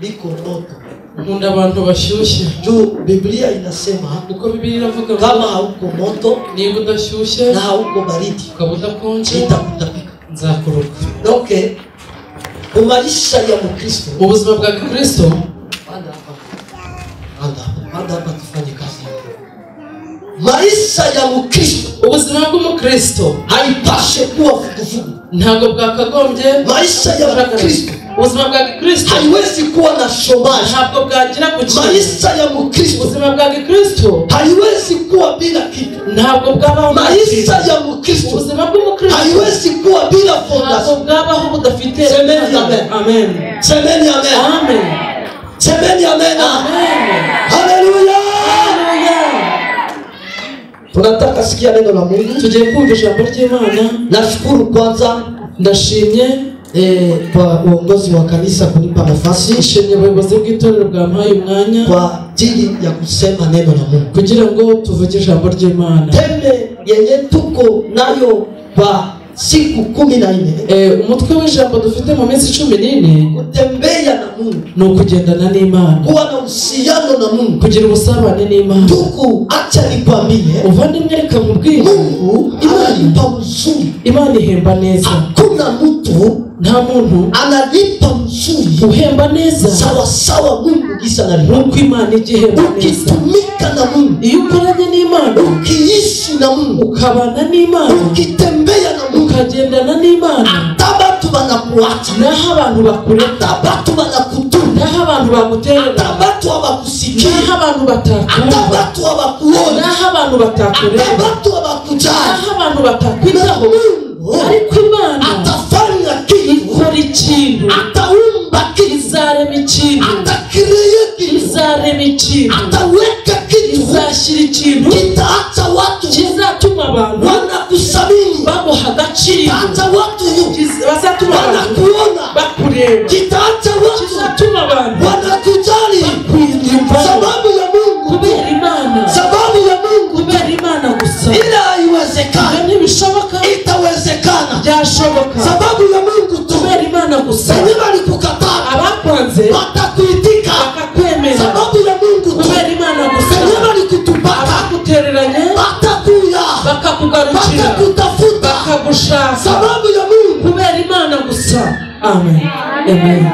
biko moto. Nkunda abantu bashyushye. Biblia inasema uko Biblia iravuga kama hauko moto niba udashyushye na hauko baridi ukaba udakonje nitakutapika. Nzakuruka. Donc maisha ya Mkristo, ubuzima bwa Kristo, anda hapa tufanye kazi. Maisha ya Mkristo, ubuzima bw'umukristo haipashe kuwa vuguvugu. Ntabwo bwakagombye. Maisha ya Mkristo, ubuzima bwa Kristo haiwezi kuwa na shomaji. Ntabwo bwagira gukira. Maisha ya Mkristo, ubuzima bwa Kristo haiwezi kuwa bila kitu. Ntabwo bwabaho. Maisha ya Mkristo, ubuzima bw'umukristo haiwezi kuwa bila fondation. Ntabwo bwabaho budafite. Semeni amen. Amen. Semeni amen. Amen. Semeni amen. Amen. Haleluya. Haleluya. Tunataka sikia neno la Mungu. Tugiye kumva ijambo ry'Imana. Nashukuru kwanza, ndashimye kwa uongozi wa kanisa kunipa nafasi. Nshimye abayobozi bw'itorero bwampaye umwanya kwa ajili ya kusema neno la Mungu, kugira ngo tuvuge ijambo ry'Imana. Teme yenye tuko nayo kwa siku 14. Umutwe w'ijambo dufite mu minsi 14 kutembea na Mungu, ni ukugendana n'Imana, kuwa na uhusiano na Mungu, kugira ubusabane n'Imana. Tuku acha nikwambie, uvandimwe reka mubwire, Mungu analipa mzuri. Imana ihemba neza. Hakuna mtu, nta muntu analipa mzuri uhemba neza sawa sawa Mungu gisa na nuko Imana igihemba neza. Ukitumika na Mungu, iyo ukoranye n'Imana, ukiishi na Mungu, ukabana n'Imana, ukitembea na Mungu, ukagendana n'Imana, atabatu banakuacha, naho abantu bakureka, atabatu banakutunda, naho abantu bagutera, atabatu abakusikia, naho abantu batakumva, atabatu abakuona, naho abantu batakureba, atabatu abakujali, naho abantu batakwitaho. Ariko Imana atafanya kitu, ikora ikintu, ataumba kitu, izarema ikintu, atakireye kitu, izarema ikintu, ataweka kitu, izashyira ikintu kitaacha watu, kizatuma abantu wanakusamini, baguha agaciro, kitaacha watu bazatuma wanakuona, bakureba, kitaacha watu kizatuma abantu wanakujali, bakwiyumva. sababu ya Mungu, kubera Imana, sababu ya Mungu, kubera Imana gusa. ila haiwezekani, ntibishoboka, itawezekana, byashoboka, sababu ya Mungu tu. kubera Imana gusa. Wenye walikukataa, abakwanze watakuitika, bakakwemera, sababu ya Mungu tu. kubera Imana gusa. Wenye walikutupaka, abakutereranye watakuya, bakakugarukira, watakutafuta, bakagushaka, sababu ya Mungu, kubera Imana gusa. Amen. Amen.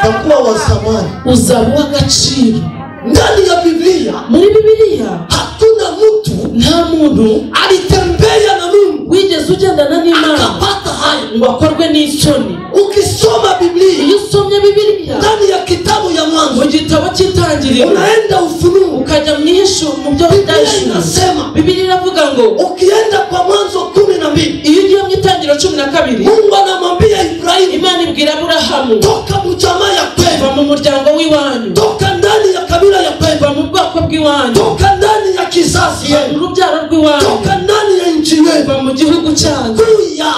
takuwa wa zamani, uzaba uw'agaciro. ndani ya Biblia, muri Bibiliya hakuna mtu, nta muntu alitembea na Mungu wigeze ugendana n'Imana akapata haya ngo akorwe n'isoni. Ukisoma Biblia, iyo usomye Bibiliya ndani ya kitabu ya Mwanzo, mu gitabo cy'Itangiriro, unaenda Ufunuo, ukajya mu Ihishu, mu byo Biblia inasema, Bibiliya iravuga ngo ukienda kwa Mwanzo 12, iyo ugiye mu Itangiriro 12, Mungu anamwambia Ibrahimu, Imana ibwira Aburahamu, toka mu jamaa ya kwenu, va mu muryango w'iwanyu, toka ndani ya kabila ya kwenu, va mu bwoko bw'iwanyu, toka ndani ya kizazi va yenu, mu rubyaro rw'iwanyu, toka ndani ya nchi yenu, va mu gihugu cyanyu, kuya,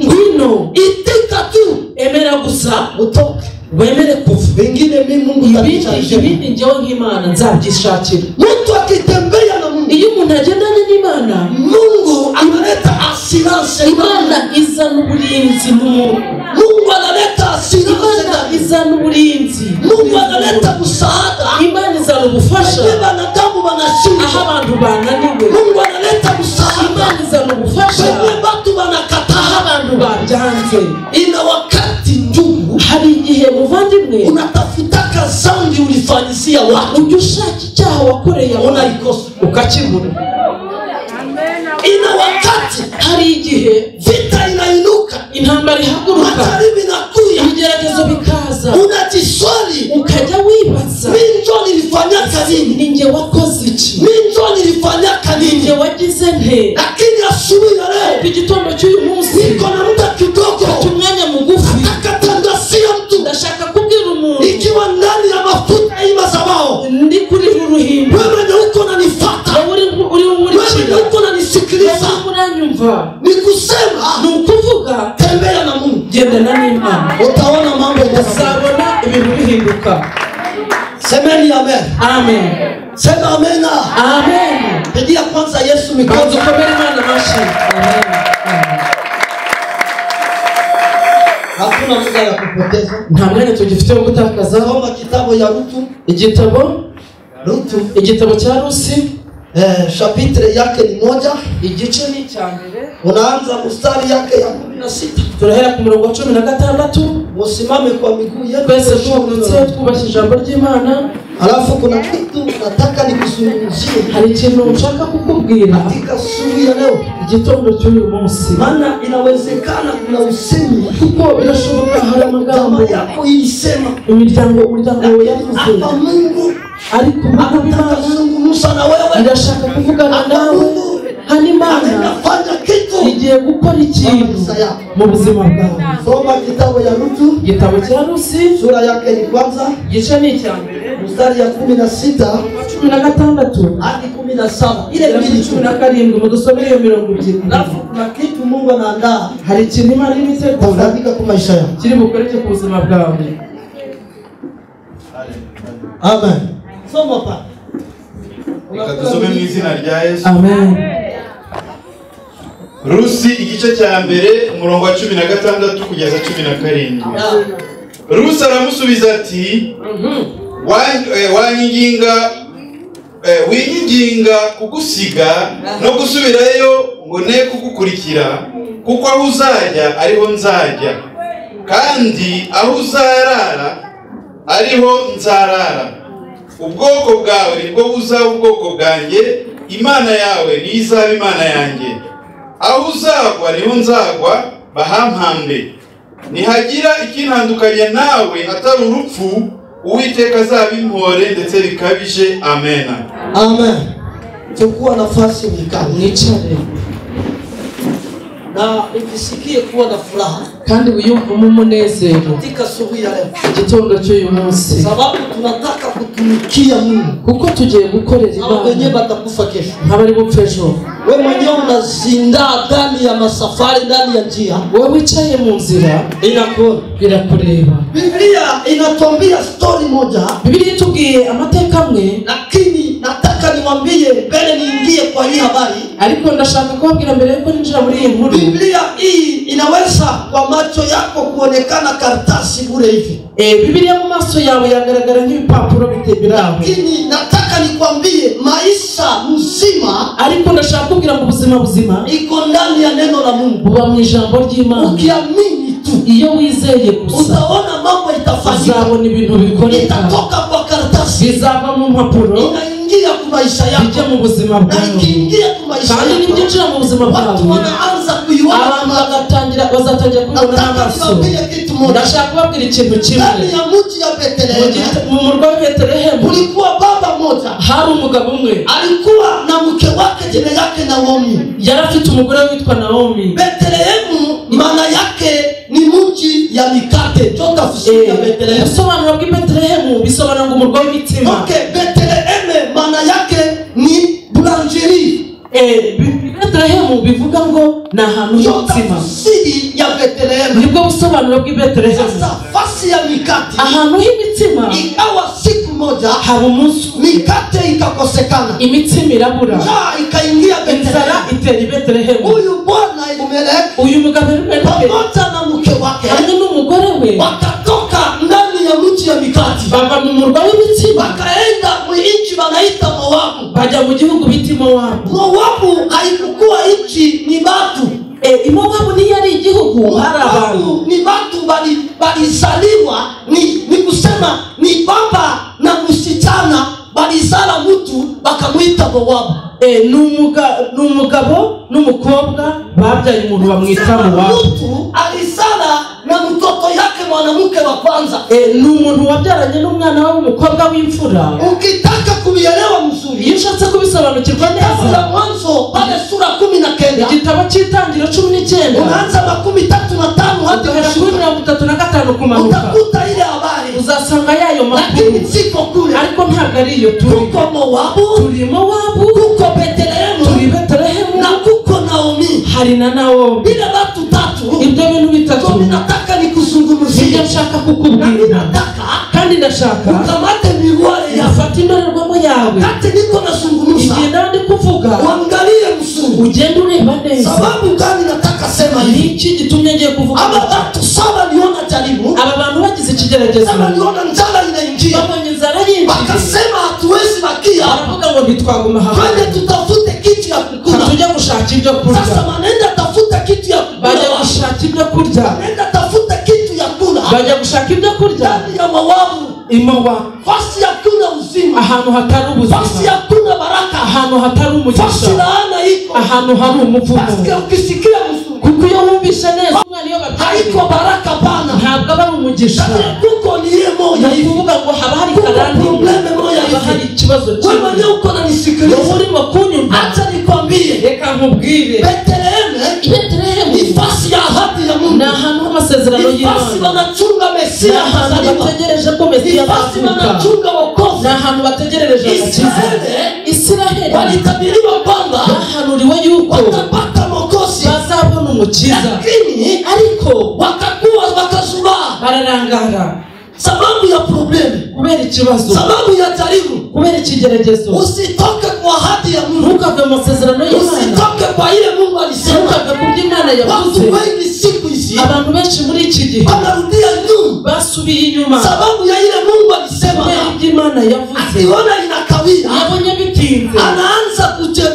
ngwino, itika tu, emera gusa utoke, wemere kuva. vingine mimi Mungu ibindi njyewe nk'Imana nzabyishakira. Mtu akitembea na Mungu, iyo umuntu agendanye n'Imana, Mungu analeta assurance. Imana izana uburinzi mu muntu. Mungu analeta assurance. Imana izana uburinzi. Mungu analeta msaada. Imana izana ubufasha wanadamu wanashinda, aho abantu bananiwe. Mungu analeta msaada. Imana izana ubufasha watu wanakataa, aho abantu babyanze. Ina wakati ndugu, hari igihe muvandimwe unatafutaka zambi ulifanyisia watu, ujya ushaka icyaha wakoreye unaikosa ukakibura. Ina wakati, hari igihe vita inainuka, intambara ihaguruka, majaribu inakuya, ibigeragezo bikaza, unajiswali, ukajya wibaza, mimi ndio nilifanyaka nini? ninjye wakoze iki? Mimi ndio nilifanyaka nini? ninjye wagize nte? Lakini asubuhi ya leo, ku gitondo cy'uyu munsi, niko na muda kidogo, umwanya mugufi, akatangazia mtu, ndashaka kubwira umuntu, ikiwa ndani ya mafuta hii mazabao, ndi kuri uruhimbi, wewe uko unanifuata, uri umurikira, wewe uko unanisikiliza, uranyumva, ni kusema, ni ukuvuga, tembea na Mungu, gendana n'Imana, utaona mambo uzabona ibintu bihinduka. Semeni amen. Amen. Sema amen. Amen. Pigia kwanza Yesu mikono. Tukomere Imana mashi. Amen. Hakuna muda ya kupoteza. Nta mwanya tugifite wo gutakaza. Soma kitabu ya Rutu. Igitabo cya Rusi. Chapitre yake ni 1. Igice ni cyambere. Unaanza mstari yake ya 16. Turahera ku murongo wa 16. Musimame kwa miguu yetu. Twese twubashye ijambo ry'Imana. Alafu kuna kitu nataka nikuzungumzie. Hari ikintu nshaka kukubwira katika asubuhi ya leo, igitondo cy'uyu munsi. Maana inawezekana kuna usemi kuko birashoboka hari amagambo yako ilisema umuryango yavuze hapa Mungu ariko anazungumza na wewe, ndashaka kuvugana nawe. Imana anafanya kitu, igiye gukora ikintu mu buzima bwawe. Soma kitabu ya Rutu, igitabo cya Rusi, sura yake ni kwanza, igice ni cyambere, mstari ya 16 hadi 17. Ile 17 mudusomere iyo mirongo 2. Alafu kuna kitu Mungu anaandaa, hari ikintu Imana imitegura kwa maisha yako, kiri bukoreke ku buzima bwawe. Amen. Soma pa. Tusome mu izina rya Yesu. Amen. Rusi igice cya mbere umurongo wa 16 kugeza 17. Rusi aramusubiza ati winginga kugusiga no gusubirayo ngo ne kugukurikira, kuko aho uzajya ariho nzajya, kandi aho uzarara ariho nzarara. Ubwoko bwawe nibwo buzaba ubwoko bwanjye, Imana yawe ni izaba Imana yanjye. Aho uzagwa niho nzagwa, bahampambe. Nihagira ikintandukanya nawe atari urupfu, Uwiteka azabimpore ndetse bikabije. Amen. Amen. Chukua nafasi mwicare na ukisikie kuwa na furaha kandi wiyumva umunezero katika asubuhi ya leo, igitondo cy'uyu munsi, sababu tunataka kutumikia Mungu, kuko tugiye gukorera Imana. Wenyewe batakufa kesho, nk'abari bupfe ejo. Wewe mwenyewe unazindaa ndani ya masafari, ndani ya njia, wewe wicaye mu nzira, birakureba. Biblia inatuambia story moja, Biblia itubwiye amateka amwe, lakini nataka niwaambie mbele niingie kwa hii habari, ariko ndashaka kubabwira mbere yuko ninjira muri iyi nkuru. Biblia hii inaweza kwa macho yako kuonekana karatasi bure hivi. Biblia mu maso yawe yagaragara nk'ibipapuro bitebiraho, lakini nataka nikwambie maisha mzima, ariko ndashaka kubwira mu buzima buzima iko ndani ya neno la Mungu, buba mu ijambo ry'Imana. Ukiamini tu, iyo wizeye gusa, utaona mambo itafanyika, uzabona ibintu bikoreka, itatoka kwa karatasi, bizava mu mpapuro, inaingia kwa maisha yako, bijya mu buzima bwawe, na ikiingia kwa maisha yako, kandi nibyinjira mu buzima bwawe, watu wanaanza kuiona, bazatangira kubibona n'amaso. Ndashaka kubabwira ikintu kimwe. Ndani ya mji ya Bethlehem, mu murwa wa Bethlehem, kulikuwa baba mmoja, hari umugabo umwe, alikuwa na mke wake, jina yake Naomi. Yari afite umugore witwa Naomi. Bethlehem maana yake ni mji ya mikate. Toka tafsiri ya Bethlehem, bisobanura bw'i Bethlehem bisobanura ngo umurwa w'imitima. Okay, Bethlehem maana yake ni boulangerie. Bethlehem bivuga ngo na ahantu h'imitima. Tafsiri ya Bethlehem nibwo busobanuro bw'i Bethlehem. Sasa fasi ya mikate, ahantu h'imitima. Ikawa siku moja haba umunsi mikate ikakosekana, imitsima irabura, ikaingia Bethlehem, itera Bethlehem. Huyu bwana Elimeleki, uyu mugabo Elimeleki pamoja na mke wake hamwe n'umugore we wakatoka ndani ya mji ya mikate, bava mu murwa w'imitima, wakaenda mwinchi wanaita Moabu, bajya mu gihugu bita Moabu. Moabu haikuwa nchi, ni watu. Moabu ni yari igihugu, hari abantu, ni watu balizaliwa, ni kusema ni baba na msichana balizala mtu bakamuita Moabu. Numugabo n'umukobwa babyaye umuntu bamwita Moabu. Mtu alizala na mtoto yake mwanamke wa kwanza. N'umuntu wabyaranye n'umwana we umukobwa w'imfura. Ukitaka kubielewa mzuri, iyo ushatse kubisobanukirwa neza, mwanzo pale sura 19, igitabo cy'itangiriro 19, unaanza 35 hadi 35 kumanuka, utakuta ile habari, uzasanga yayo makuru, lakini siko kule, ariko ntabwo ari iyo turi. Kuko Moabu, turi Moabu, kuko Bethlehem, turi Bethlehem, na kuko Naomi, hari na Naomi. Bila watu tatu, ibyo bintu bitatu nataka nikuzungumzie, ibyo nshaka kukubwira, kandi ndashaka ukamate miwale ya fata indorerwamo yawe, kati niko nazungumza, igihe ndi kuvuga uangalie mzuri, ugende ureba neza. Sababu gani nataka sema hivi? Iki gitumye ngiye kuvuga. Aba watu saba niona ikigeragezo Sema niona njala inaingia. babonye inzara yinjiye Bakasema hatuwezi bakia. baravuga ngo ntitwaguma hano Twende tutafute kitu ya kukula. tujya gushaka ibyo kurya Sasa manenda tafuta kitu ya kukula. bajya gushaka ibyo kurya Manenda tafuta kitu ya kula. bajya gushaka ibyo kurya Ndani ya mawavu. imawa Fasi hakuna uzima. ahantu hatari ubuzima Fasi hakuna baraka. ahantu hatari umugisha Fasi laana iko. ahantu hari umuvumo Basi ukisikia mzuri. kuko iyo wumvishe neza umwana iyo Haiko baraka pana. ntabwo aba ari umugisha Kuko ni yeye moja ni hivi. ukuvuga ngo haba hari Kuko karande probleme moja haba hari hivi. ikibazo Wewe kimwe mwenyewe uko unanisikiliza. wowe urimo kunyumva Acha nikwambie. reka nkubwire Betlehemu Betlehemu ni fasi ya ahadi ya Mungu. ni ahantu h'amasezerano Ni fasi y'Imana wanachunga ni Mesia ahantu atazaliwa. bategereje ko Ni Mesiya fasi azavuka wanachunga wokovu. ni ahantu bategereje agakiza Isiraheli Walitabiriwa kwamba bahanuriwe yuko watapata Mwokozi. bazabona umukiza Lakini ariko wakakuwa wakazubaa bararangara sababu ya problemi, kubera ikibazo sababu ya jaribu. kubera ikigeragezo Usitoke kwa ahadi ya Mungu. ntukave mu masezerano y'Imana Usitoke kwa ile Mungu alisema. ntukave ku byo Imana yavuze Watu wengi siku hizi abantu benshi muri iki gihe wanarudia nyuma basubiye inyuma sababu ya ile Mungu alisema. kubera ibyo Imana yavuze Akiona inakawia yabonye bitinze anaanza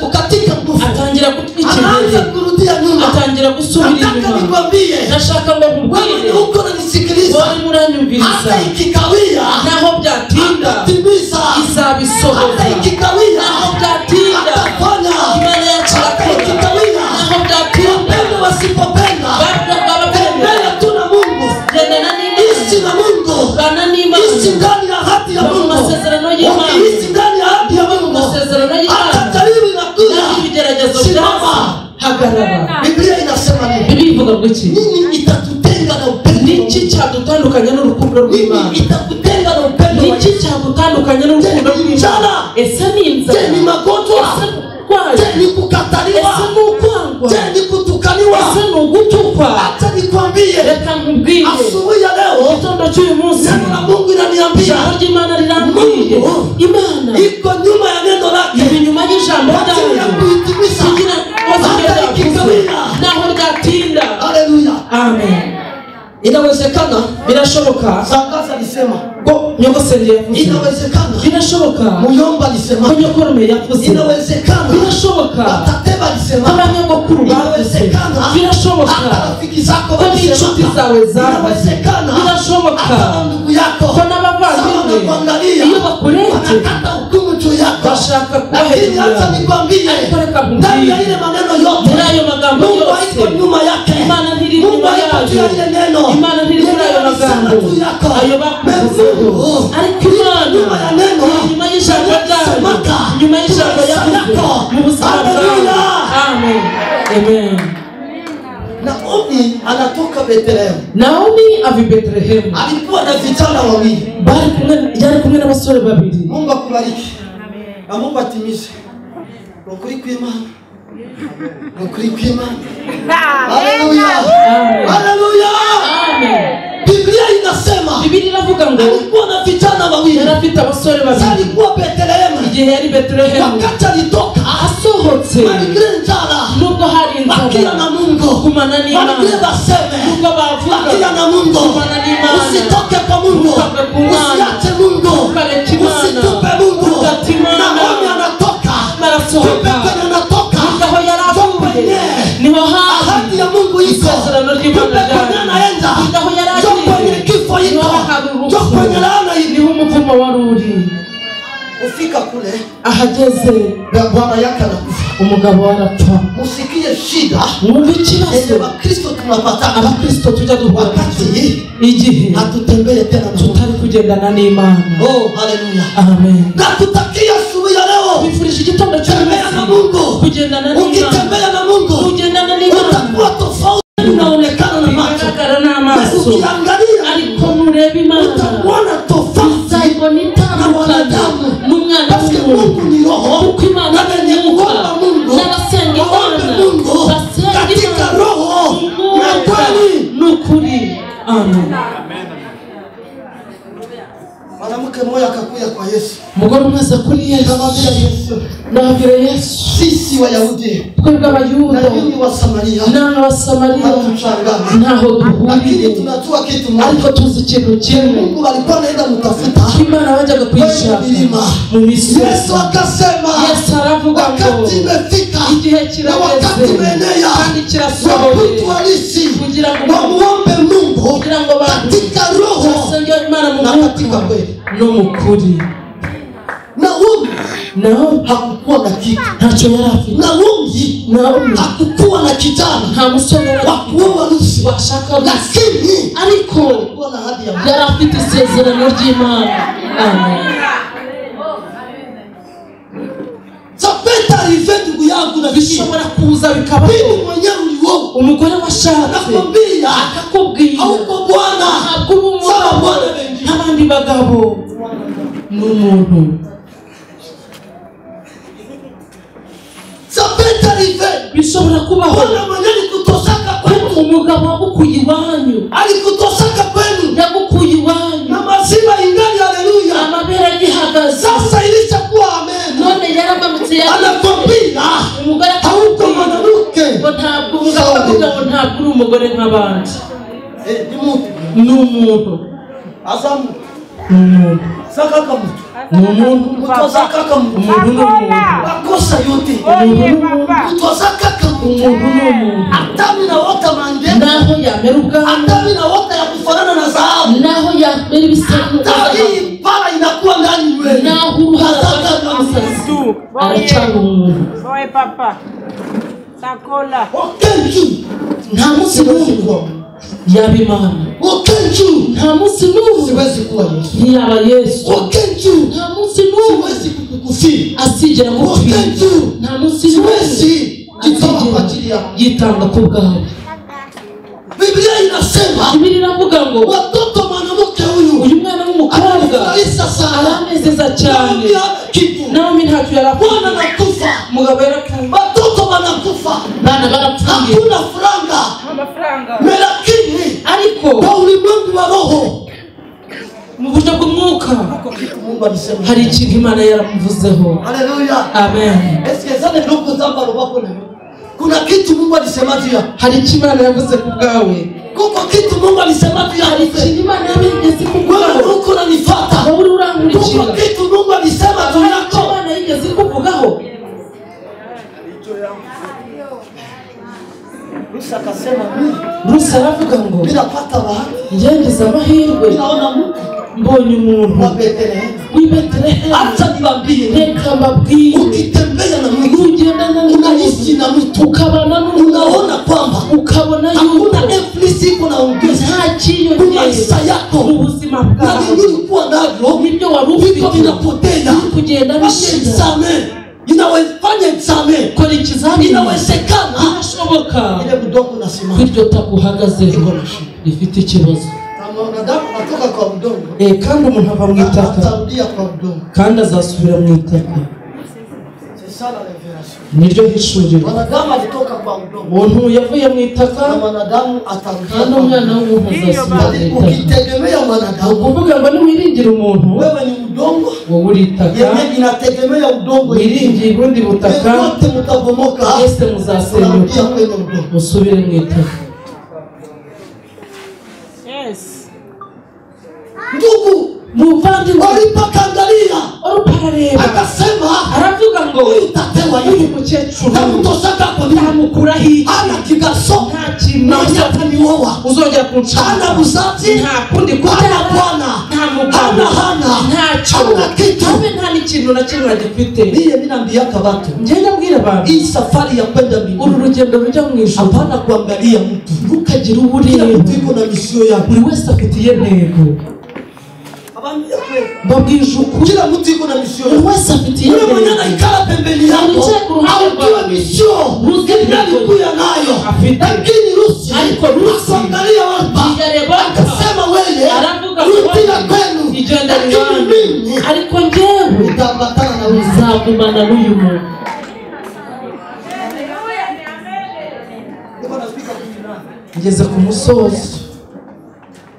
kukatika nguvu, atangira anaanza gutwikira kurudia nyuma. atangira gusubira Nataka inyuma nikwambie ndashaka ngo nkubwire wewe uko unanisikiliza, wowe muranyumviriza hata ikikawia naho byatinda atatimiza, izabisohoza hata ikikawia naho byatinda atafanya, Imana yacu hata irakora ikikawia naho byatinda wapende wasipopenda, baba tembea tu na Mungu, gendana ishi na Mungu, bana ishi n'Imana ndani ya ahadi ya mu Mungu. masezerano y'Imana Ukiishi ndani ya ahadi ya mu Mungu, masezerano y'Imana hata jaribu inakuja, naho ibigeragezo simama. byaza hagarara Biblia inasema nini? Biblia ivuga ngo iki Nini itatutenga na upendo? niki cyadutandukanya n'urukundo rw'Imana Nini itakutenga na upendo? niki cyagutandukanya n'urukundo rw'Imana ese ni inzara Je, ni magonjwa? ese kurwara Je, ni kukataliwa? ese ni ukwangwa Je, ni kutukaniwa? ese ni ugutukwa Acha nikwambie, reka nkubwire asubuhi ya leo igitondo cy'uyu munsi neno la Mungu linaniambia ijambo ry'Imana rirambwiye Mungu Imana iko nyuma ya neno lake iri nyuma y'ijambo kwa ajili ya ryayo kuhitimisha kugira ngo hata ikikawia. naho ryatinda Haleluya. amen Inawezekana, birashoboka Shangazi alisema, ko nyogoseri yavuze inawezekana, birashoboka Muyomba alisema, ko nyokorome yavuze inawezekana, birashoboka Watateba alisema, ko abanyagakuru bavuze inawezekana, birashoboka hata rafiki zako ko n'inshuti walisema, zawe zavuze inawezekana, birashoboka hata ndugu yako ko n'abavandimwe wanakuangalia, iyo bakurebye wanakata hukumu juu yako. bashaka Lakini hata kubahereza nikwambie, ariko reka ndani ya nkubwire ile maneno yote muri ayo magambo Mungu yose haiko nyuma yake. Imana ntiri Mungu inyuma haiko juu ya yayo ile neno. Imana ntiri muri ayo magambo juu yako. ayo bakuvuzeho Mungu ariko Imana nyuma ya neno, iri nyuma y'ijambo ryayo Semaka, nyuma y'ijambo yavuze yako. mu buzima bwawe Hallelujah. amen amen Naomi anatoka Bethlehemu. Naomi ava i Betlehemu Alikuwa na vijana wawili. yari kumwe n'abasore babiri Mungu akubariki. Na Mungu atimize. Ukuri kw'Imana. Ukuri kw'Imana. Haleluya. amen Haleluya. amen Biblia inasema Biblia iravuga ngo alikuwa na vijana wawili. yari afite abasore babiri Alikuwa Bethlehemu. igihe yari i Betlehemu Wakati alitoka asohotse maligre njala. nubwo hari Bakia inzara na Mungu. kumana n'Imana Maligre baseme. nubwo bavuga Bakia na Mungu. kumana n'Imana Usitoke kwa Mungu. Usitoke ku Mana. Usiache Mungu. Ukareke Imana. Usitupe Mungu. Ugata Imana. Naomi anatoka. Barasohoka. Tupe kwenye anatoka. aho yari avuye Kwenye niho hari ahadi ya Mungu iko. isezerano ry'Imana Tupe kwenye anaenda. aho yari Njoo kwenye agiye kifo iko. niho hari Njoo kwenye laana iko. niho umuvumo wari uri Ufika kule. ahageze Bwana yake anakufa. umugabo arapfa Musikie shida. mwumve Yenye ikibazo Wakristo tunapata. abakristo tujya duhura Wakati igihe hatutembee tena na Mungu. tutari kugendana n'Imana Oh, haleluya. amen Nakutakia asubuhi ya leo. twifurije igitondo Tembea na cy'umunsi Mungu. kugendana n'Imana Ukitembea na Mungu kugendana n'Imana utakuwa tofauti. Unaonekana na macho. bigaragara n'amaso Ukiangalia ariko nureba Imana utakuona tofauti uzayibona na itandukanye wanadamu. n'umwana Basi Mungu ni roho. kuko Imana Na wenye kuomba Mungu n'abasenga waombe Imana Mungu basenga katika Imana roho na kweli. n'ukuri amen Mwanamke Mwanamke mmoja akakuja kwa Yesu. Umugore umwe kuri Yesu. Akamwambia Yesu, nabwira Yesu, sisi Wayahudi twebwe Abayuda na nyinyi wa Samaria n'aba Samaria ntaho duhuriye, tunajua kitu moja, ariko tuzi ikintu kimwe. Mungu walikuwa naenda mtafuta Imana bajyaga kuyishaka mu misozi. Yesu akasema, Yesu aravuga ngo wakati imefika, igihe kirageze kandi kirasohoye kugira ngo muombe Mungu katika roho na katika kweli no mukuri. Naomi hakukuwa na kitu, ntacyo yari afite. Naomi hakukuwa na kijana, nta musore wakuwa Rusi washaka, lakini ariko yari afite isezerano ry'Imana. Amen. Zapeta arrivé ndugu yangu na bishobora kuza bikaba mwenyewe uliwo umugore washatse nakwambia akakubwira auko Bwana sawa Bwana n'abandi bagabo n'umuntu. Zapeta arrivé bishobora kubaho Bwana mwenyewe kutosaka kwenu, umugabo wagukuye iwanyu, alikutosaka kwenu, yagukuye iwanyu na mazima ingali. Haleluya, amabere gihagaze. Sasa ilishakuwa amen. None yaramanutse anakwambia umugore hauko mwanamke ngo ntabwo umugabo ntabwo uri umugore nk'abandi. ni umuntu azamu umuntu saka kamutu umuntu mutosaka kamutu umuntu akosa yote mutosaka kamutu umuntu atami na wota mande naho yamera ubwami, atami na wota ya kufanana na dhahabu, naho yamera ibisekuruza, hii para inakuwa ndani wewe, naho uruhaza aracanga umuntu. Oi papa sakola okenju nta munsi n'umwe yaba Imana, okenju nta munsi n'umwe siwezi kuwa Yesu, ntiyaba Yesu, okenju nta munsi n'umwe siwezi kukufia, asigera gupfira, okenju nta munsi n'umwe siwezi jitoa kwa ajili yako. yitanga ku bwawe. Biblia inasema Biblia inavuga ngo watoto mwanamke huyu uyu mwana w'umukobwa anafurahisha sana, aranezeza cyane. Naomi ntacyo yarapfuye, Bwana nakufa, umugabo yarapfuye, watoto wanakufa, bana barapfuye, hakuna franga, lakini ariko kwa ulimwengu wa roho, mu buryo bw'umwuka Mungu alisema hari ikintu Imana yaramuvuzeho. haleluya, Amen. eske zane ndugu zamba rubako leo kuna kitu Mungu alisema juu ya, hari icyo Imana yavuze ku bwawe, kuko kitu Mungu alisema juu ya, hari ikintu Imana yabigeze ku bwawe, wewe uko unanifuata, wowe uri urankurikira, kuko kitu Mungu alisema juu hari yako, icyo Imana yigeze kuvugaho. Rusi akasema Rusi aravuga ngo ninapata bahati, ngize amahirwe, ninaona Muku mbonye umuntu wa Bethlehem. w'i Betelehemu. Acha niwaambie, Reka mbabwire, ukitembea na Mungu, ugendana unaishi na mtu, ukabana n'umuntu, unaona kwamba ukabona yuko hakuna influence iko na ongeza nta kwa kiyongera maisha yako, mu buzima na bwawe, nilikuwa navyo nibyo wari viko ufite vinapotea. kugenda Fanya bishira. examen, inawezekana examen, Kora ikizamini, inawezekana birashoboka ile budongo unasimama iryo tako uhagazeho rifite ikibazo. mwanadamu anatoka kwa budongo, Kandi umuntu ava mu itaka atarudia kwa budongo. kandi azasubira mu itaka. C'est ça la révélation. Niryo hishuriro. Mwanadamu alitoka kwa budongo, Umuntu yavuye mu itaka na mwanadamu atarudia kandi kwa umwana budongo. w'umuntu azasubira mu itaka. Ukitegemea mwanadamu, Ukuvuga ngo niwiringira umuntu, wewe ni udongo, wowe uri itaka, yeye inategemea udongo, wiringiye ubundi butaka, wote mtabomoka, mwese muzasenyuka, unarudia kwenye udongo. musubire mu itaka. yes Ndugu Muvandimwe walipokangalia uruparareba akasema aravuga ngo utatewa uyu yeye mukecuru namutosaka kwa nini ntamukura hirya, ana kigaso nta kintu na uzatanioa uzongera kunshaka, ana buzazi nta kundi ana kubyara, bwana nta mugabo, hana ntacyo, hana kitu. habe nta n'ikintu na kimwe agifite. Mimi ninaambiaka watu Njye ndabwira abantu, hii safari ya kwenda uru mbinguni rugendo rujya mu ijuru hapana kuangalia mtu, ntukagire kila ubureba, mtu iko na misio yake. buri wese afitiye intego. Abambia kweli, Babwije ukuri, kila mtu iko na misio buri yake. wese afitiye Yule mwenye intego. anaikala pembeni yako aujue misio alikuya nayo, lakini Rusi akuangalia wapa akasema wewe rudia kwenu, lakini mimi ariko njyewe nitaambatana na wewe. nzagumana n'uyu muntu. Ngeze ku musozi,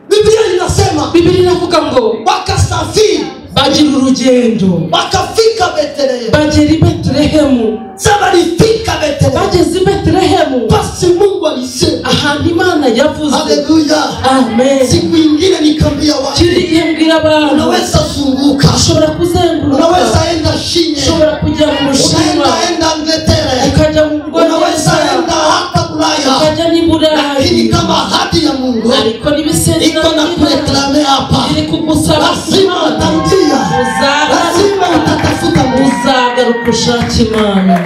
Biblia inasema Biblia inavuga ngo wakasafiri bagira urugendo bakafika Betlehemu. bagera i Betlehemu. Walifika Betlehemu. bageze i Betlehemu Basi Mungu alisema. ahantu Imana yavuze. Haleluya. Amen. Siku nyingine nikamwambia watu, kiriye mbwira abantu unaweza zunguka, ushobora kuzenguruka, unaweza enda China, ushobora kujya mu Bushinwa, enda Angleterre, ukajya mu unaweza enda hata Ulaya, ukajya ni Burayi. lakini kama ahadi ya Mungu ariko nibisezerano iko na kureklame hapa, iri kugusaba lazima utarudia, lazima utatafuta Mungu, uzagaruka ushaka Imana.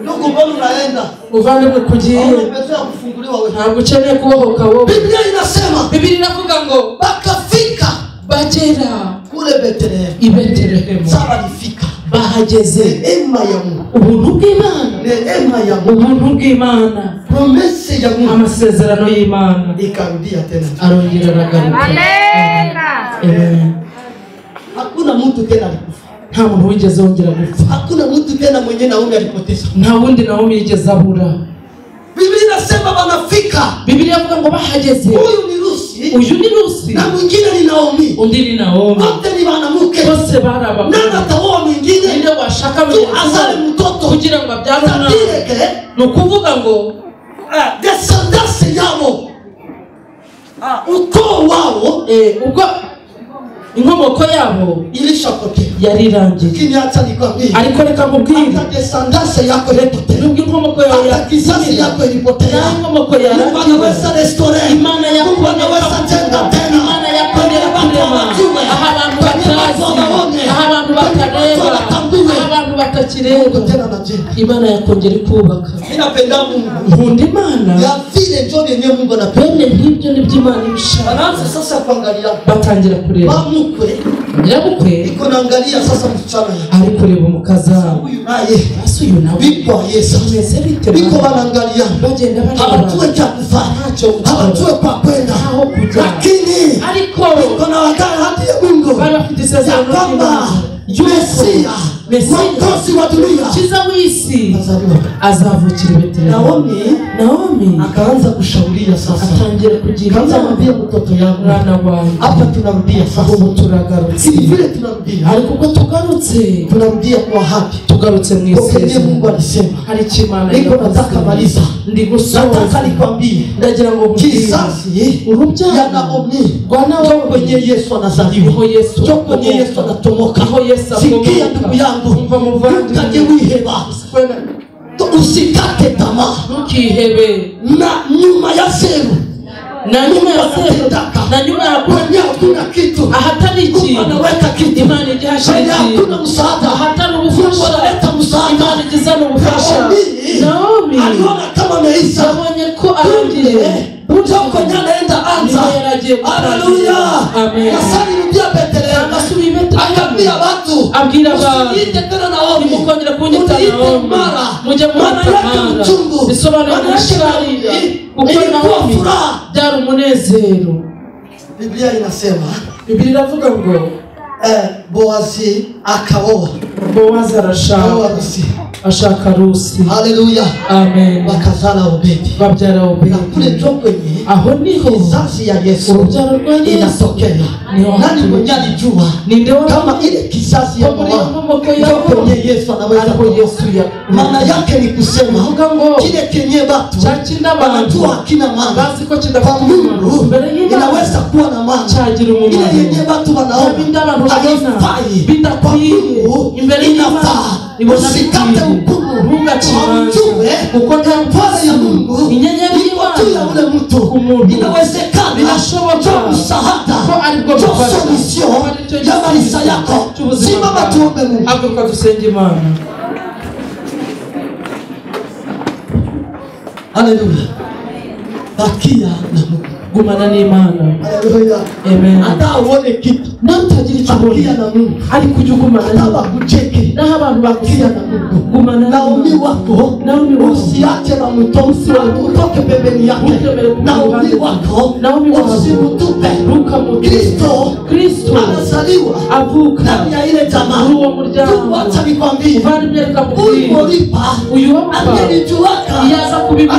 ndugu, mbona unaenda uvandimwe kugiye umepezea kufunguliwa wewe? ntabwo ukeneye kubohoka wowe. Biblia inasema Biblia inavuga ngo bakafika bagera kule Betlehemu. i Betlehemu. Sasa walifika, bahageze neema ya Mungu, ubuntu bw'Imana, neema ya Mungu, ubuntu bw'Imana, promese ya Mungu amasezerano y'Imana ikarudia tena, arongera aragaruka. Amen. hakuna mtu tena alikufa, nta muntu wigeze wongera gupfa, hakuna mtu tena mwenye Naomi alipoteza. nta wundi Naomi yigeze abura. Biblia inasema wanafika, Biblia ivuga ngo bahageze, huyu ni Rusi, uyu ni Rusi na mwingine ni Naomi, undi ni Naomi, wote ni wanawake, bose baraba. nani ataoa mwingine ninde washaka tu azale mtoto kugira ngo abyare umwana? Sadireke, ni ukuvuga ngo descendance yao, ukoo wao, ubwo inkomoko yabo ilishapotea. yari irangiye. Lakini hata nikwambie, ariko reka mubwire, hata descendance yako ilipotea, nubwo inkomoko yawe hata kizazi yako ilipotea, inkomoko Mungu yarangiye, anaweza restore, Imana Mungu anaweza jenga tena, Imana yakongera kurema aho abantu batazi, aho abantu batareba, aho abantu batakireba, tena na jenga. Imana yakongera kubaka. Ninapenda Mungu, nkunda Imana, ya vile ndio yenyewe Mungu anapenda. bene nk'ibyo nibyo Imana ibishaka. Wanaanza sasa kuangalia, batangira kureba mamukwe nyirabukwe iko naangalia sasa msichana yake, ari kureba umukaza huyu naye basi uyu nawe biko Yesu, ameze bite, biko wanaangalia, bagenda hawajue cha kufanya, hawajue kwa kwenda, aho kujya, lakini ariko kuna wakati hadi ya Mungu bari bafite isezerano kwamba Mesia, mwokozi wa dunia, kiza w'isi azaliwa. azavukira i Betlehemu. Naomi akaanza kushauria sasa, atangira kugira akaanza kumwambia mtoto yangu, mwana wanjye, hapa tunarudia sasa, ubu turagarutse. si vile tunarudia, ariko ubwo tugarutse tunarudia kwa haki, tugarutse mu kwa Mungu alisema. hari Imana Niko nataka maliza, ndi gusoza, nataka nikwambie, ndagira ngo kizazi urubyaro ya Naomi rwa Naomi ndio kwenye Yesu anazaliwa, niho Yesu ndio kwenye Yesu anatomoka. niho Yesu Sikia ndugu yangu, ukaje wiheba, usikate tamaa, ntukihebe, na nyuma ya zeru, na nyuma ya zeru, na nyuma ya kwenye hakuna kitu, ahatari iki, anaweka kitu, Imana igihashije, hakuna msaada, ahatari ubufasha, analeta msaada. Imana igizana ubufasha. Naomi aliona kama Meisa, abonye ko arangiye, Ujoko nyanaenda anza. Haleluya. Amen. Nasali rudia Betlehemu. Nasuli Betlehemu. Akambia watu. Abwira abantu. Usiniite tena Naomi. Nimukongera kunyita Naomi. Maana Mujye yake mutamara. mchungu. Bisobanura gusharira. Kuko Naomi byari umunezero. Biblia inasema. Biblia iravuga ngo Boazi akaoa. Boazi arashaka. Rusi. Ashaka Rusi. Haleluya. Amen. Bakazala Obedi. Babyara Obedi. Na kule kwenye aho niho kizazi ya Yesu urubyaro rwa Yesu inatokea. Nani mwenye alijua kama ile kizazi ya Mungu kwenye Yesu anaweza kuyosuya? Maana yake ni kusema kile kenye watu wanajua kina maana kwa Mungu inaweza kuwa na maana. Ile yenye watu wanaona haifai kwa Mungu inafaa. Usikate hukumu, ujue pale ya Mungu iko tu ya ule mtu. Inawezekana cho msaada, cho solution ya maisha yako. Simama tuombe Mungu. Hapo tusenge Imana. Haleluya. Bakia na Mungu. Gumana n'Imana. Haleluya. Amen. Hata uone kitu namtagira bakia na Mungu. ari kujugumana hata bakucheke na abantu bakia na Mungu. gumana Naomi wako usiache na mtosi utoke pembeni yake. Naomi wako usimutupe. Kristo anazaliwa avuka ndani ya ile jamaa. Wacha nikwambie, uyu ulipa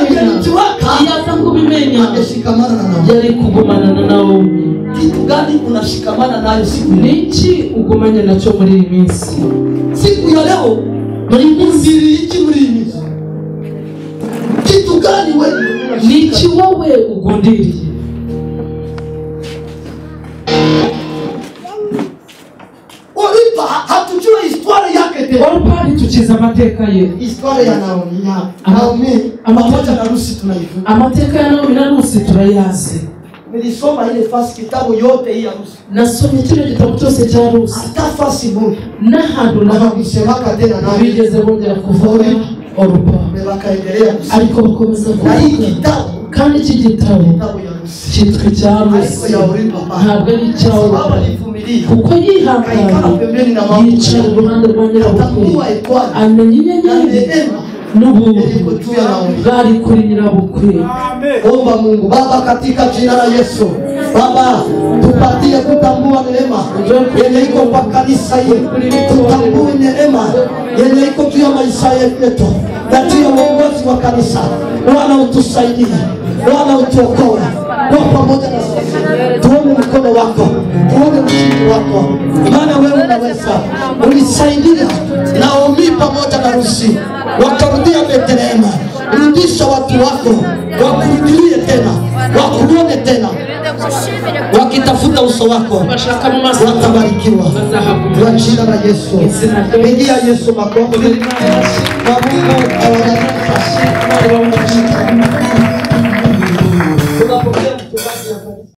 angenijuaka yaza kubimenya angeshikamana na nao. yari kugumana na Naomi. Kitu gani unashikamana nayo siku hii? Niki ugumanye nacho muri iyi minsi? Siku ya leo Muri iyi minsi iki muri iyi minsi? Kitu gani wewe? niki wowe ugundiriye? Oripa hatujua historia yake tena. Orpari tukiza amateka ye. Historia ya Naomi pamoja na Rusi tunaifahamu. Amateka ya Naomi na Rusi turayazi. Nilisoma ile fasi kitabu yote hii ya Rusi. Nasomye kino gitabo cyose cya Rusi. Hata fasi moja. N'ahantu Hawakusemaka tena nawe. bigeze bongera kuvuga Orpa. Bakaendelea Ariko bakomeza na hii kuvuga. kitabu Kandi iki gitabo ya Rusi. cyitwa icya Rusi. Ntabwo ari icya Orpa. Kuko yihanganye pembeni na mama. yicara iruhande rwa nyirabukwe. Amenya inyenyeri n'ubuntu bwari kuri nyirabukwe. Omba Mungu Baba katika jina la Yesu. Baba tupatie kutambua neema yenye iko kwa kanisa hili. Tutambue neema yenye iko juu ya maisha yetu na juu ya uongozi wa kanisa. Bwana utusaidie, Bwana utuokoe. Kwa pamoja na sisi tuone mkono wako, tuone mshindi wako, maana wewe unaweza. Ulisaidia Naomi pamoja na Rusi wakarudia Bethlehema. Rudisha watu wako wakurudilie tena, wakuone tena, wakitafuta uso wako watabarikiwa kwa jina la Yesu. Pigia Yesu makofi. Na Mungu awabariki.